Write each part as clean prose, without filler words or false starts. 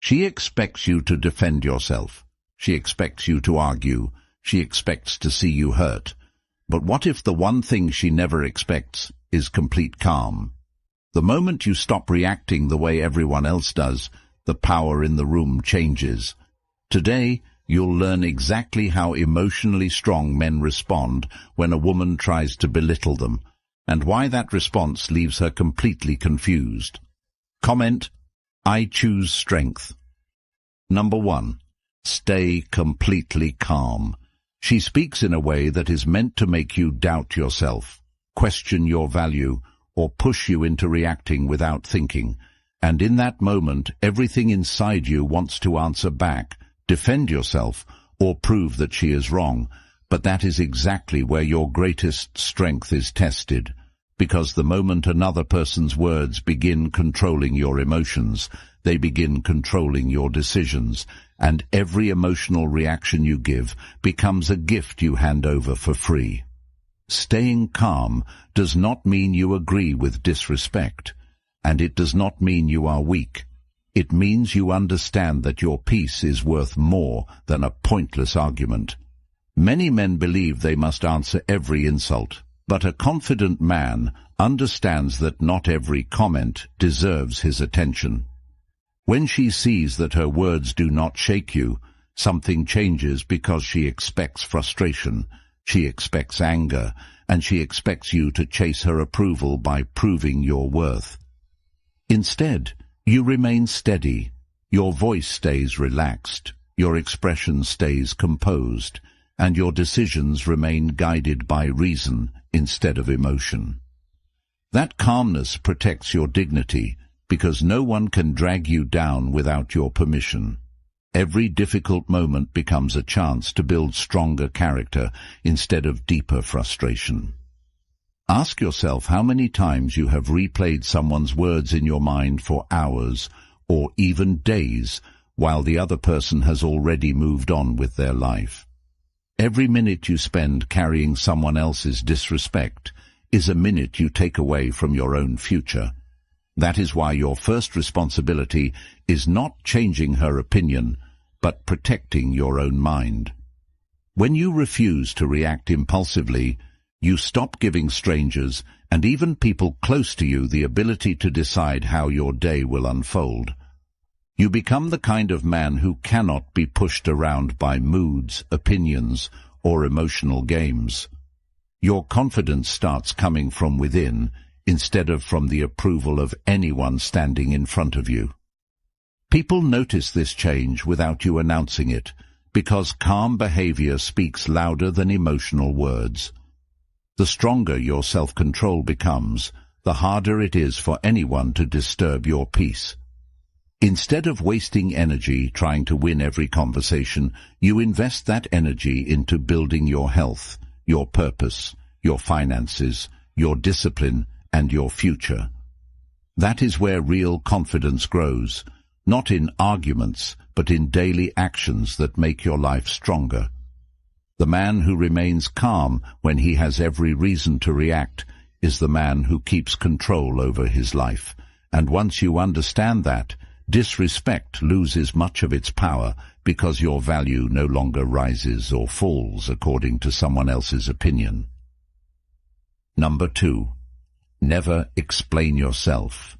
She expects you to defend yourself. She expects you to argue. She expects to see you hurt. But what if the one thing she never expects is complete calm? The moment you stop reacting the way everyone else does, the power in the room changes. Today, you'll learn exactly how emotionally strong men respond when a woman tries to belittle them, and why that response leaves her completely confused. Comment: I choose strength. Number 1. Stay completely calm. She speaks in a way that is meant to make you doubt yourself, question your value, or push you into reacting without thinking. And in that moment, everything inside you wants to answer back, defend yourself, or prove that she is wrong. But that is exactly where your greatest strength is tested, because the moment another person's words begin controlling your emotions, they begin controlling your decisions, and every emotional reaction you give becomes a gift you hand over for free. Staying calm does not mean you agree with disrespect, and it does not mean you are weak. It means you understand that your peace is worth more than a pointless argument. Many men believe they must answer every insult, but a confident man understands that not every comment deserves his attention. When she sees that her words do not shake you, something changes, because she expects frustration, she expects anger, and she expects you to chase her approval by proving your worth. Instead, you remain steady. Your voice stays relaxed, your expression stays composed, and your decisions remain guided by reason instead of emotion. That calmness protects your dignity, because no one can drag you down without your permission. Every difficult moment becomes a chance to build stronger character instead of deeper frustration. Ask yourself how many times you have replayed someone's words in your mind for hours or even days, while the other person has already moved on with their life. Every minute you spend carrying someone else's disrespect is a minute you take away from your own future. That is why your first responsibility is not changing her opinion, but protecting your own mind. When you refuse to react impulsively, you stop giving strangers and even people close to you the ability to decide how your day will unfold. You become the kind of man who cannot be pushed around by moods, opinions, or emotional games. Your confidence starts coming from within, instead of from the approval of anyone standing in front of you. People notice this change without you announcing it, because calm behavior speaks louder than emotional words. The stronger your self-control becomes, the harder it is for anyone to disturb your peace. Instead of wasting energy trying to win every conversation, you invest that energy into building your health, your purpose, your finances, your discipline, and your future. That is where real confidence grows, not in arguments, but in daily actions that make your life stronger. The man who remains calm when he has every reason to react is the man who keeps control over his life. And once you understand that, disrespect loses much of its power, because your value no longer rises or falls according to someone else's opinion. Number 2. Never explain yourself.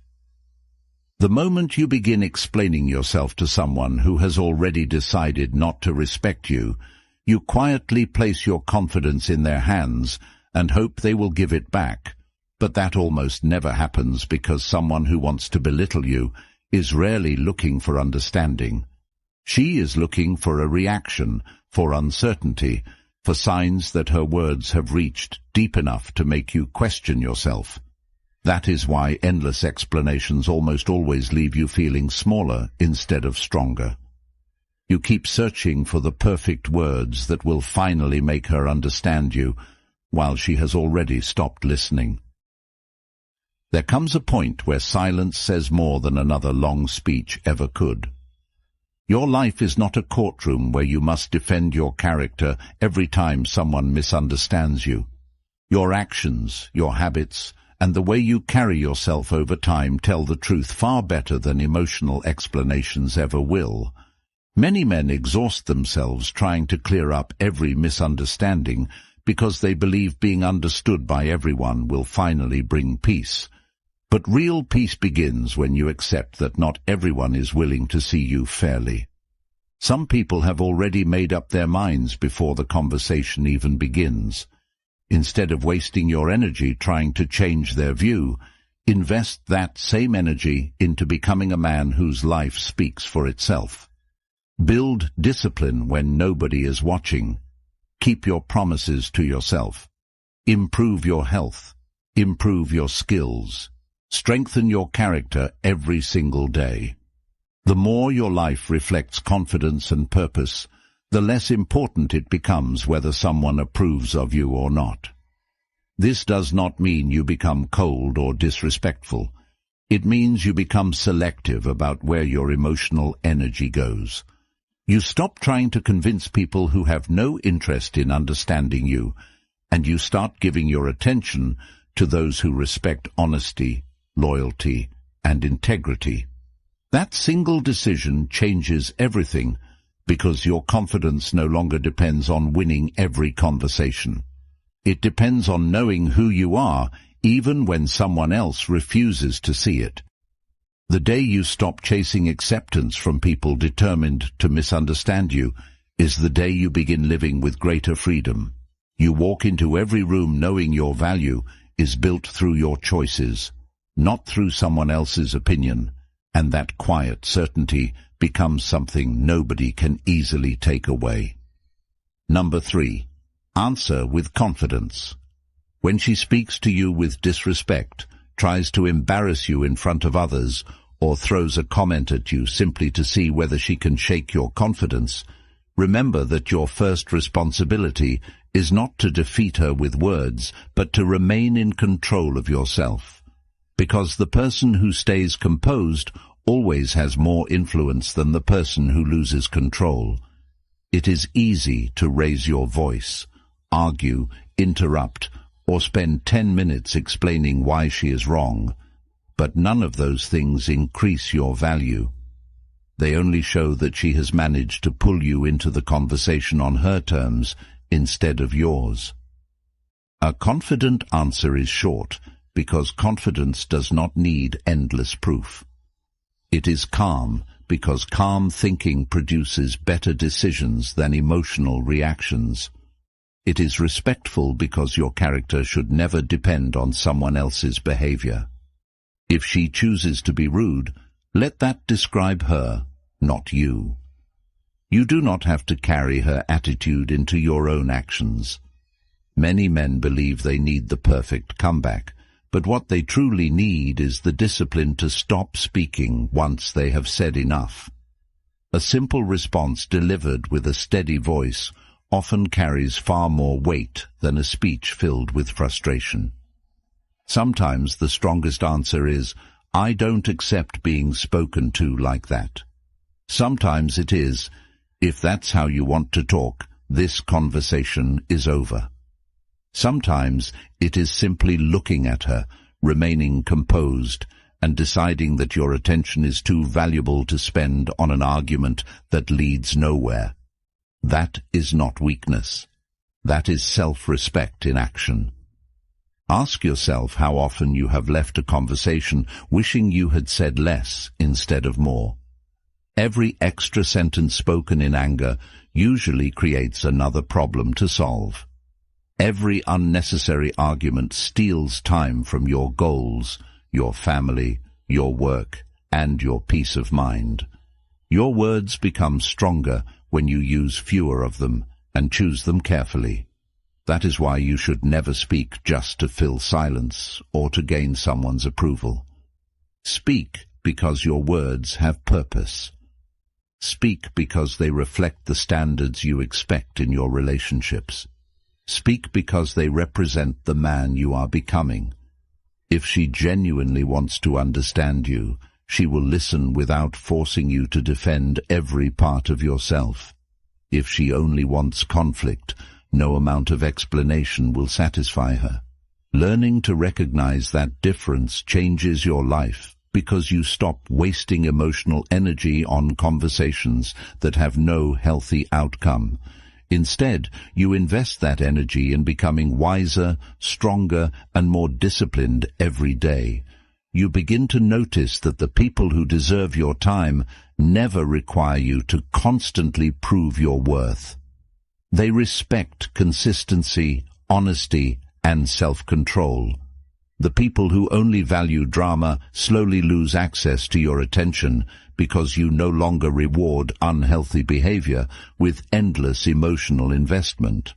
The moment you begin explaining yourself to someone who has already decided not to respect you, you quietly place your confidence in their hands and hope they will give it back. But that almost never happens, because someone who wants to belittle you is rarely looking for understanding. She is looking for a reaction, for uncertainty, for signs that her words have reached deep enough to make you question yourself. That is why endless explanations almost always leave you feeling smaller instead of stronger. You keep searching for the perfect words that will finally make her understand you, while she has already stopped listening. There comes a point where silence says more than another long speech ever could. Your life is not a courtroom where you must defend your character every time someone misunderstands you. Your actions, your habits, and the way you carry yourself over time tell the truth far better than emotional explanations ever will. Many men exhaust themselves trying to clear up every misunderstanding because they believe being understood by everyone will finally bring peace. But real peace begins when you accept that not everyone is willing to see you fairly. Some people have already made up their minds before the conversation even begins. Instead of wasting your energy trying to change their view, invest that same energy into becoming a man whose life speaks for itself. Build discipline when nobody is watching. Keep your promises to yourself. Improve your health. Improve your skills. Strengthen your character every single day. The more your life reflects confidence and purpose, the less important it becomes whether someone approves of you or not. This does not mean you become cold or disrespectful. It means you become selective about where your emotional energy goes. You stop trying to convince people who have no interest in understanding you, and you start giving your attention to those who respect honesty, loyalty, and integrity. That single decision changes everything because your confidence no longer depends on winning every conversation. It depends on knowing who you are even when someone else refuses to see it. The day you stop chasing acceptance from people determined to misunderstand you is the day you begin living with greater freedom. You walk into every room knowing your value is built through your choices, not through someone else's opinion, and that quiet certainty becomes something nobody can easily take away. Number 3. Answer with confidence. When she speaks to you with disrespect, tries to embarrass you in front of others, or throws a comment at you simply to see whether she can shake your confidence, remember that your first responsibility is not to defeat her with words, but to remain in control of yourself. Because the person who stays composed always has more influence than the person who loses control. It is easy to raise your voice, argue, interrupt, or spend 10 minutes explaining why she is wrong, but none of those things increase your value. They only show that she has managed to pull you into the conversation on her terms instead of yours. A confident answer is short, because confidence does not need endless proof. It is calm, because calm thinking produces better decisions than emotional reactions. It is respectful because your character should never depend on someone else's behavior. If she chooses to be rude, let that describe her, not you. You do not have to carry her attitude into your own actions. Many men believe they need the perfect comeback, but what they truly need is the discipline to stop speaking once they have said enough. A simple response delivered with a steady voice often carries far more weight than a speech filled with frustration. Sometimes the strongest answer is, "I don't accept being spoken to like that." Sometimes it is, "If that's how you want to talk, this conversation is over." Sometimes it is simply looking at her, remaining composed, and deciding that your attention is too valuable to spend on an argument that leads nowhere. That is not weakness. That is self-respect in action. Ask yourself how often you have left a conversation wishing you had said less instead of more. Every extra sentence spoken in anger usually creates another problem to solve. Every unnecessary argument steals time from your goals, your family, your work, and your peace of mind. Your words become stronger when you use fewer of them and choose them carefully. That is why you should never speak just to fill silence or to gain someone's approval. Speak because your words have purpose. Speak because they reflect the standards you expect in your relationships. Speak because they represent the man you are becoming. If she genuinely wants to understand you, she will listen without forcing you to defend every part of yourself. If she only wants conflict, no amount of explanation will satisfy her. Learning to recognize that difference changes your life because you stop wasting emotional energy on conversations that have no healthy outcome. Instead, you invest that energy in becoming wiser, stronger, and more disciplined every day. You begin to notice that the people who deserve your time never require you to constantly prove your worth. They respect consistency, honesty, and self-control. The people who only value drama slowly lose access to your attention because you no longer reward unhealthy behavior with endless emotional investment.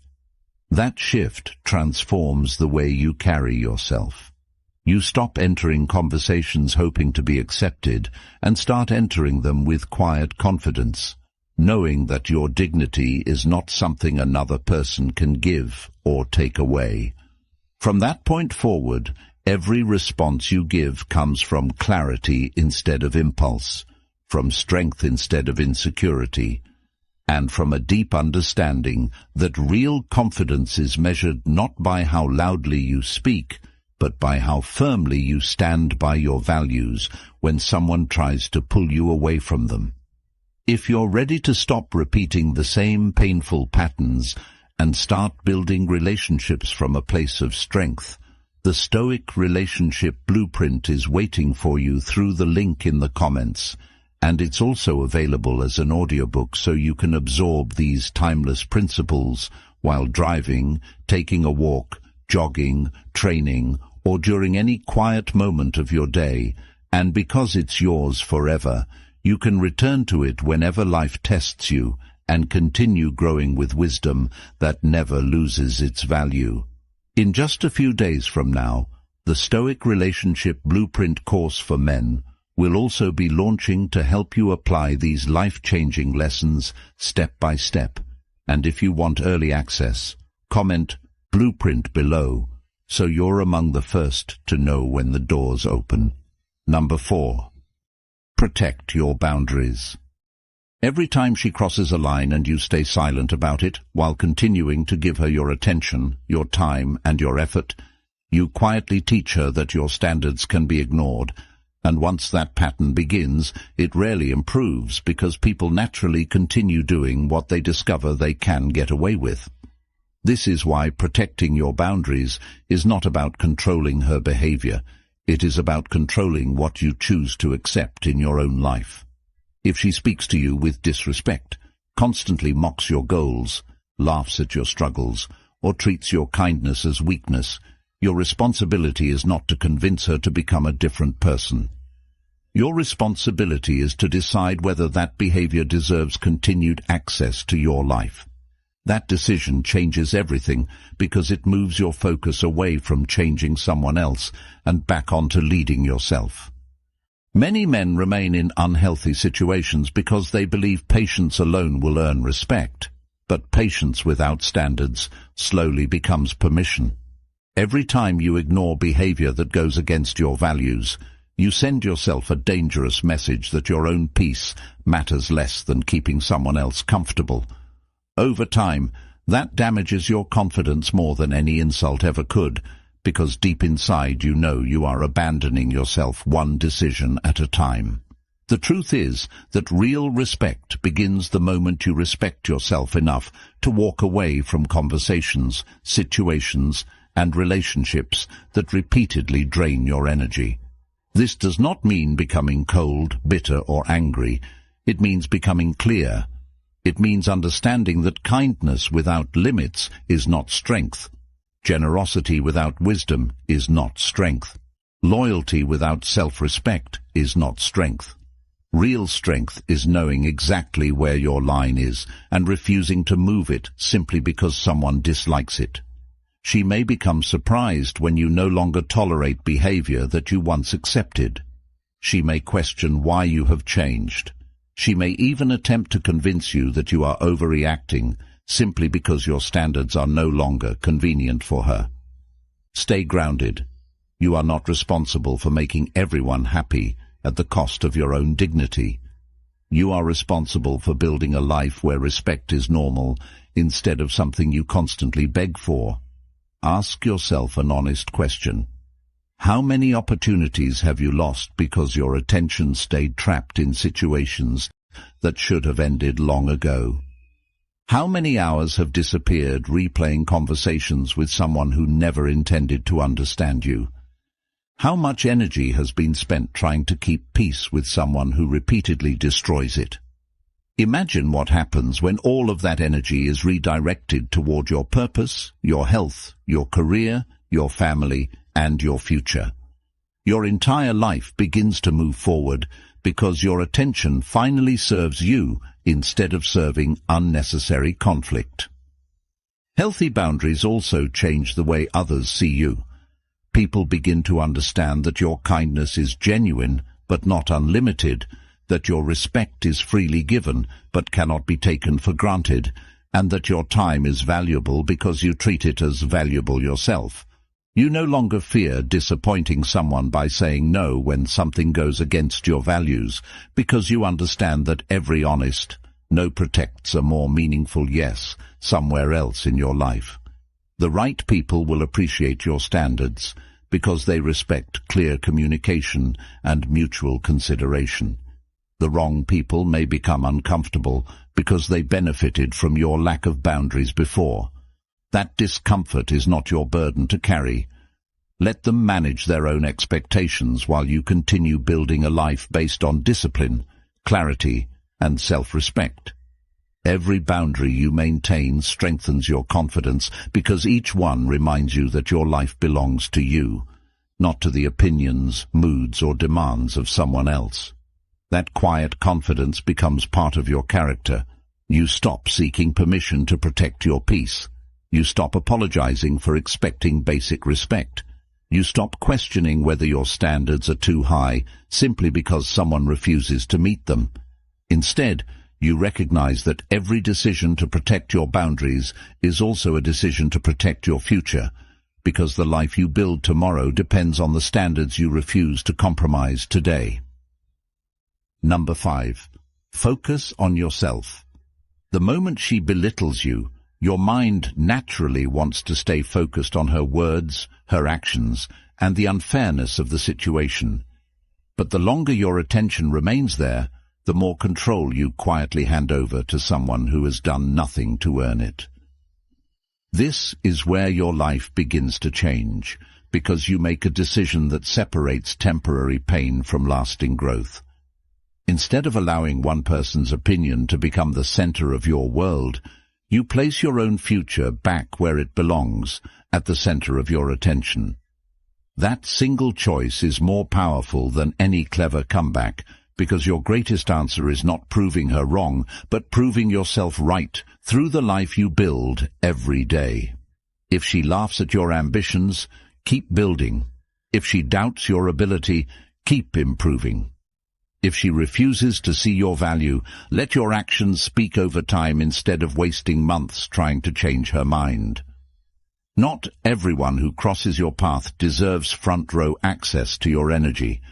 That shift transforms the way you carry yourself. You stop entering conversations hoping to be accepted and start entering them with quiet confidence, knowing that your dignity is not something another person can give or take away. From that point forward, every response you give comes from clarity instead of impulse, from strength instead of insecurity, and from a deep understanding that real confidence is measured not by how loudly you speak, but by how firmly you stand by your values when someone tries to pull you away from them. If you're ready to stop repeating the same painful patterns and start building relationships from a place of strength, the Stoic Relationship Blueprint is waiting for you through the link in the comments, and it's also available as an audiobook so you can absorb these timeless principles while driving, taking a walk, jogging, training, or during any quiet moment of your day, and because it's yours forever, you can return to it whenever life tests you and continue growing with wisdom that never loses its value. In just a few days from now, the Stoic Relationship Blueprint course for men will also be launching to help you apply these life-changing lessons step by step. And if you want early access, comment Blueprint below so you're among the first to know when the doors open. Number 4. Protect your boundaries. Every time she crosses a line and you stay silent about it while continuing to give her your attention, your time, and your effort, you quietly teach her that your standards can be ignored, and once that pattern begins, it rarely improves because people naturally continue doing what they discover they can get away with. This is why protecting your boundaries is not about controlling her behavior. It is about controlling what you choose to accept in your own life. If she speaks to you with disrespect, constantly mocks your goals, laughs at your struggles, or treats your kindness as weakness, your responsibility is not to convince her to become a different person. Your responsibility is to decide whether that behavior deserves continued access to your life. That decision changes everything because it moves your focus away from changing someone else and back onto leading yourself. Many men remain in unhealthy situations because they believe patience alone will earn respect, but patience without standards slowly becomes permission. Every time you ignore behavior that goes against your values, you send yourself a dangerous message that your own peace matters less than keeping someone else comfortable. Over time, that damages your confidence more than any insult ever could, because deep inside you know you are abandoning yourself one decision at a time. The truth is that real respect begins the moment you respect yourself enough to walk away from conversations, situations, and relationships that repeatedly drain your energy. This does not mean becoming cold, bitter, or angry. It means becoming clear. It means understanding that kindness without limits is not strength. Generosity without wisdom is not strength. Loyalty without self-respect is not strength. Real strength is knowing exactly where your line is and refusing to move it simply because someone dislikes it. She may become surprised when you no longer tolerate behavior that you once accepted. She may question why you have changed. She may even attempt to convince you that you are overreacting simply because your standards are no longer convenient for her. Stay grounded. You are not responsible for making everyone happy at the cost of your own dignity. You are responsible for building a life where respect is normal instead of something you constantly beg for. ask yourself an honest question. How many opportunities have you lost because your attention stayed trapped in situations that should have ended long ago? How many hours have disappeared replaying conversations with someone who never intended to understand you? How much energy has been spent trying to keep peace with someone who repeatedly destroys it? Imagine what happens when all of that energy is redirected toward your purpose, your health, your career, your family, and your future. Your entire life begins to move forward because your attention finally serves you instead of serving unnecessary conflict. Healthy boundaries also change the way others see you. People begin to understand that your kindness is genuine but not unlimited, that your respect is freely given but cannot be taken for granted, and that your time is valuable because you treat it as valuable yourself. You no longer fear disappointing someone by saying no when something goes against your values, because you understand that every honest no protects a more meaningful yes somewhere else in your life. The right people will appreciate your standards because they respect clear communication and mutual consideration. The wrong people may become uncomfortable because they benefited from your lack of boundaries before. That discomfort is not your burden to carry. Let them manage their own expectations while you continue building a life based on discipline, clarity, and self-respect. Every boundary you maintain strengthens your confidence because each one reminds you that your life belongs to you, not to the opinions, moods, or demands of someone else. That quiet confidence becomes part of your character. You stop seeking permission to protect your peace. You stop apologizing for expecting basic respect. You stop questioning whether your standards are too high simply because someone refuses to meet them. Instead, you recognize that every decision to protect your boundaries is also a decision to protect your future, because the life you build tomorrow depends on the standards you refuse to compromise today. Number 5. Focus on yourself. The moment she belittles you, your mind naturally wants to stay focused on her words, her actions, and the unfairness of the situation. But the longer your attention remains there, the more control you quietly hand over to someone who has done nothing to earn it. This is where your life begins to change, because you make a decision that separates temporary pain from lasting growth. Instead of allowing one person's opinion to become the center of your world, you place your own future back where it belongs, at the center of your attention. That single choice is more powerful than any clever comeback, because your greatest answer is not proving her wrong, but proving yourself right through the life you build every day. If she laughs at your ambitions, keep building. If she doubts your ability, keep improving. If she refuses to see your value, let your actions speak over time instead of wasting months trying to change her mind. Not everyone who crosses your path deserves front-row access to your energy.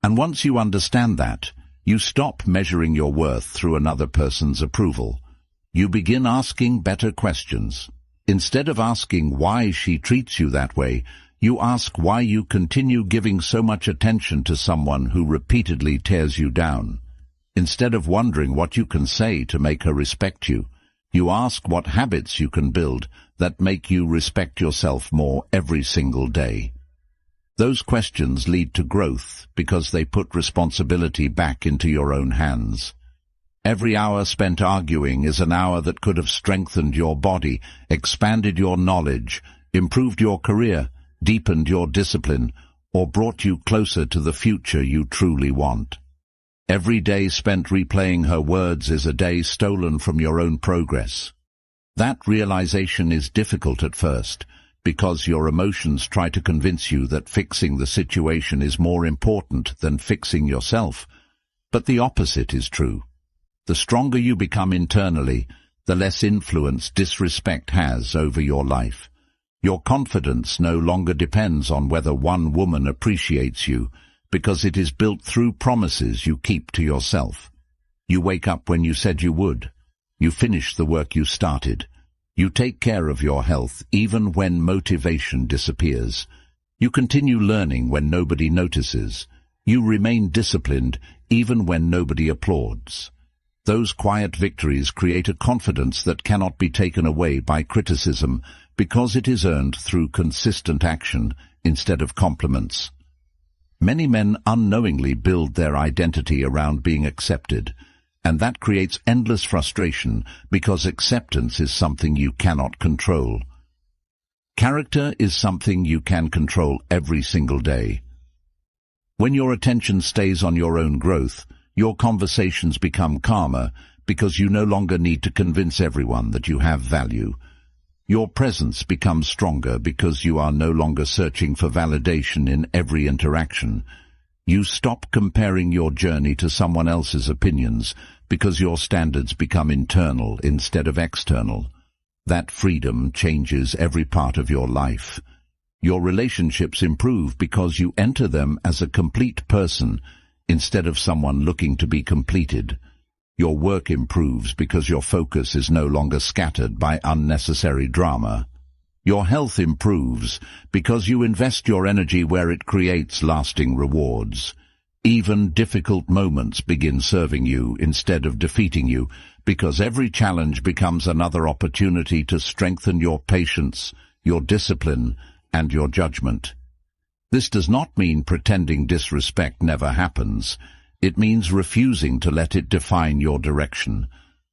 And once you understand that, you stop measuring your worth through another person's approval. You begin asking better questions. Instead of asking why she treats you that way, you ask why you continue giving so much attention to someone who repeatedly tears you down. Instead of wondering what you can say to make her respect you, you ask what habits you can build that make you respect yourself more every single day. Those questions lead to growth because they put responsibility back into your own hands. Every hour spent arguing is an hour that could have strengthened your body, expanded your knowledge, improved your career, deepened your discipline, or brought you closer to the future you truly want. Every day spent replaying her words is a day stolen from your own progress. That realization is difficult at first, because your emotions try to convince you that fixing the situation is more important than fixing yourself. But the opposite is true. The stronger you become internally, the less influence disrespect has over your life. Your confidence no longer depends on whether one woman appreciates you, because it is built through promises you keep to yourself. You wake up when you said you would. You finish the work you started. You take care of your health even when motivation disappears. You continue learning when nobody notices. You remain disciplined even when nobody applauds. Those quiet victories create a confidence that cannot be taken away by criticism because it is earned through consistent action instead of compliments. Many men unknowingly build their identity around being accepted, and that creates endless frustration because acceptance is something you cannot control. Character is something you can control every single day. When your attention stays on your own growth, your conversations become calmer because you no longer need to convince everyone that you have value. Your presence becomes stronger because you are no longer searching for validation in every interaction. You stop comparing your journey to someone else's opinions because your standards become internal instead of external. That freedom changes every part of your life. Your relationships improve because you enter them as a complete person instead of someone looking to be completed. Your work improves because your focus is no longer scattered by unnecessary drama. Your health improves because you invest your energy where it creates lasting rewards. Even difficult moments begin serving you instead of defeating you because every challenge becomes another opportunity to strengthen your patience, your discipline, and your judgment. This does not mean pretending disrespect never happens. It means refusing to let it define your direction.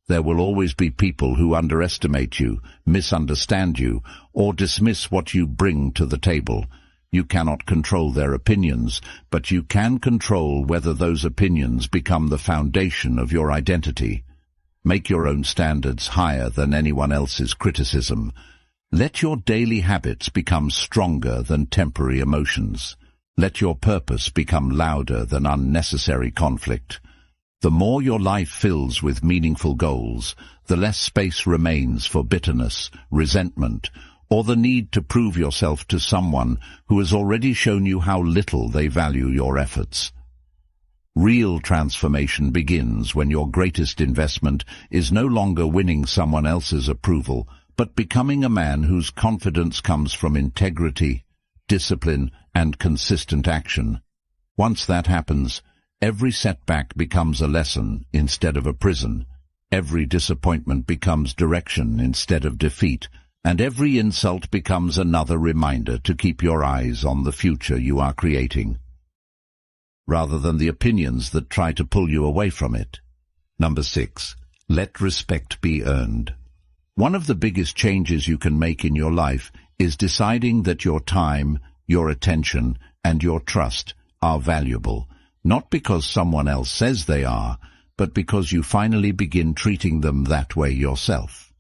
There will always be people who underestimate you, misunderstand you, or dismiss what you bring to the table. You cannot control their opinions, but you can control whether those opinions become the foundation of your identity. Make your own standards higher than anyone else's criticism. Let your daily habits become stronger than temporary emotions. Let your purpose become louder than unnecessary conflict. The more your life fills with meaningful goals, the less space remains for bitterness, resentment, or the need to prove yourself to someone who has already shown you how little they value your efforts. Real transformation begins when your greatest investment is no longer winning someone else's approval, but becoming a man whose confidence comes from integrity, discipline, and consistent action. Once that happens, every setback becomes a lesson instead of a prison. Every disappointment becomes direction instead of defeat, and every insult becomes another reminder to keep your eyes on the future you are creating, rather than the opinions that try to pull you away from it. Number 6. Let respect be earned. One of the biggest changes you can make in your life is deciding that your time, your attention, and your trust are valuable, not because someone else says they are, but because you finally begin treating them that way yourself.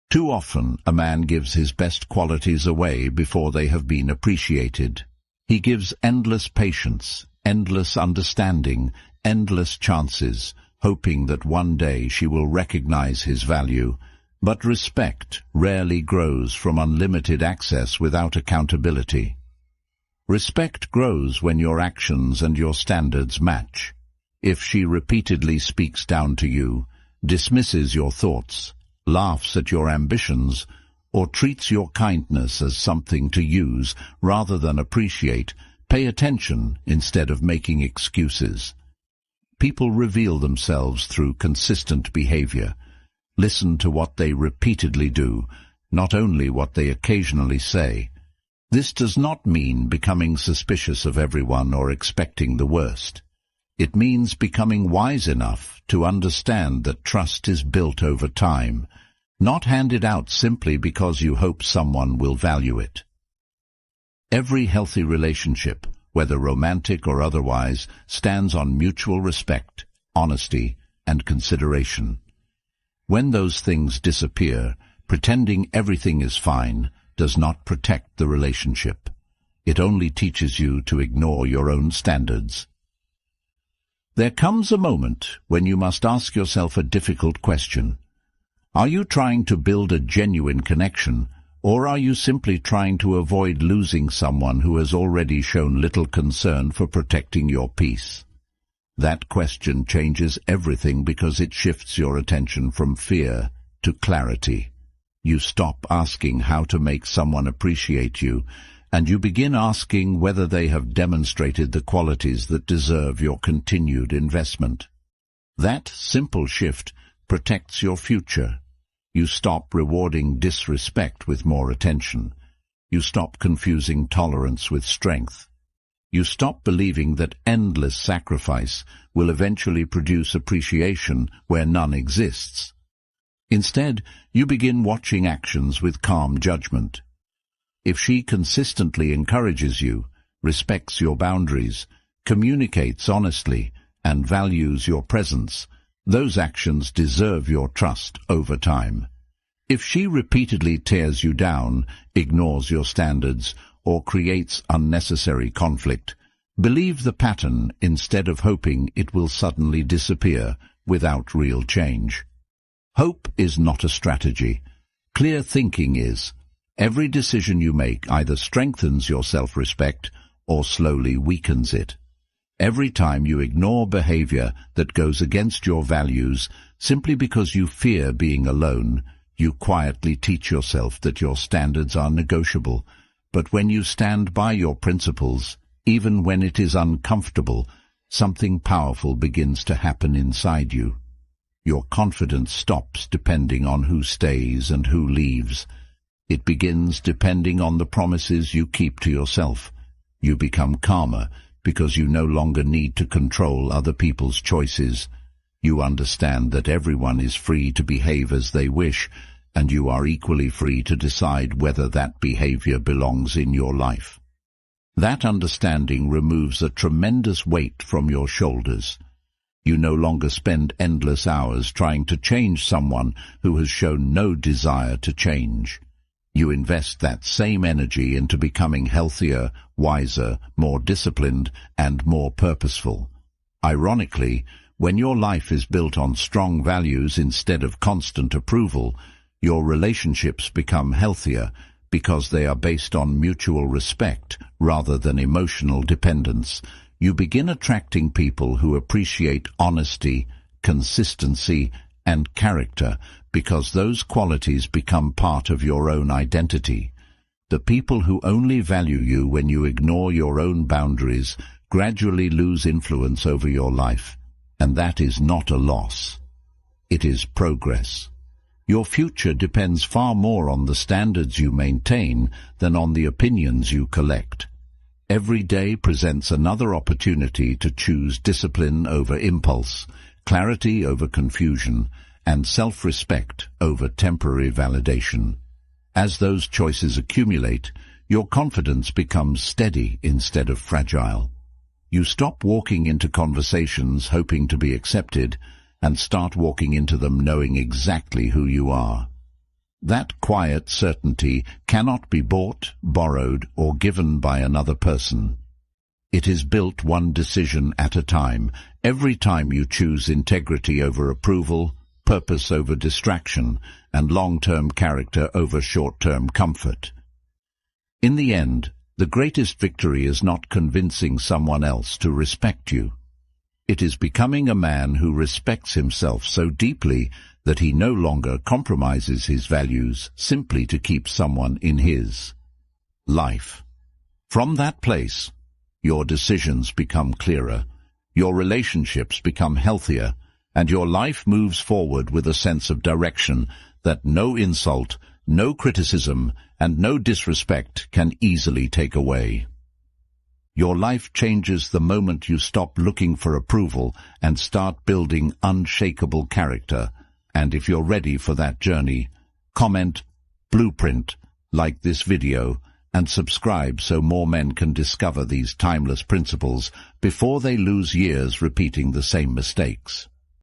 Too often, a man gives his best qualities away before they have been appreciated. He gives endless patience, endless understanding, endless chances, hoping that one day she will recognize his value. But respect rarely grows from unlimited access without accountability. Respect grows when your actions and your standards match. If she repeatedly speaks down to you, dismisses your thoughts, laughs at your ambitions, or treats your kindness as something to use rather than appreciate, pay attention instead of making excuses. People reveal themselves through consistent behavior. Listen to what they repeatedly do, not only what they occasionally say. This does not mean becoming suspicious of everyone or expecting the worst. It means becoming wise enough to understand that trust is built over time, not handed out simply because you hope someone will value it. Every healthy relationship, whether romantic or otherwise, stands on mutual respect, honesty, and consideration. When those things disappear, pretending everything is fine does not protect the relationship. It only teaches you to ignore your own standards. There comes a moment when you must ask yourself a difficult question. Are you trying to build a genuine connection, or are you simply trying to avoid losing someone who has already shown little concern for protecting your peace? That question changes everything because it shifts your attention from fear to clarity. You stop asking how to make someone appreciate you, and you begin asking whether they have demonstrated the qualities that deserve your continued investment. That simple shift protects your future. You stop rewarding disrespect with more attention. You stop confusing tolerance with strength. You stop believing that endless sacrifice will eventually produce appreciation where none exists. Instead, you begin watching actions with calm judgment. If she consistently encourages you, respects your boundaries, communicates honestly, and values your presence, those actions deserve your trust over time. If she repeatedly tears you down, ignores your standards, or creates unnecessary conflict, believe the pattern instead of hoping it will suddenly disappear without real change. Hope is not a strategy. Clear thinking is. Every decision you make either strengthens your self-respect or slowly weakens it. Every time you ignore behavior that goes against your values simply because you fear being alone, you quietly teach yourself that your standards are negotiable. But when you stand by your principles, even when it is uncomfortable, something powerful begins to happen inside you. Your confidence stops depending on who stays and who leaves. It begins depending on the promises you keep to yourself. You become calmer because you no longer need to control other people's choices. You understand that everyone is free to behave as they wish, and you are equally free to decide whether that behavior belongs in your life. That understanding removes a tremendous weight from your shoulders. You no longer spend endless hours trying to change someone who has shown no desire to change. You invest that same energy into becoming healthier, wiser, more disciplined, and more purposeful. Ironically, when your life is built on strong values instead of constant approval, your relationships become healthier because they are based on mutual respect rather than emotional dependence. You begin attracting people who appreciate honesty, consistency, and character because those qualities become part of your own identity. The people who only value you when you ignore your own boundaries gradually lose influence over your life, and that is not a loss. It is progress. Your future depends far more on the standards you maintain than on the opinions you collect. Every day presents another opportunity to choose discipline over impulse, clarity over confusion, and self-respect over temporary validation. As those choices accumulate, your confidence becomes steady instead of fragile. You stop walking into conversations hoping to be accepted and start walking into them knowing exactly who you are. That quiet certainty cannot be bought, borrowed, or given by another person. It is built one decision at a time. Every time you choose integrity over approval, purpose over distraction, and long-term character over short-term comfort. In the end, the greatest victory is not convincing someone else to respect you. It is becoming a man who respects himself so deeply that he no longer compromises his values simply to keep someone in his life. From that place, your decisions become clearer, your relationships become healthier, and your life moves forward with a sense of direction that no insult, no criticism, and no disrespect can easily take away. Your life changes the moment you stop looking for approval and start building unshakable character. And if you're ready for that journey, comment, blueprint, like this video, and subscribe so more men can discover these timeless principles before they lose years repeating the same mistakes.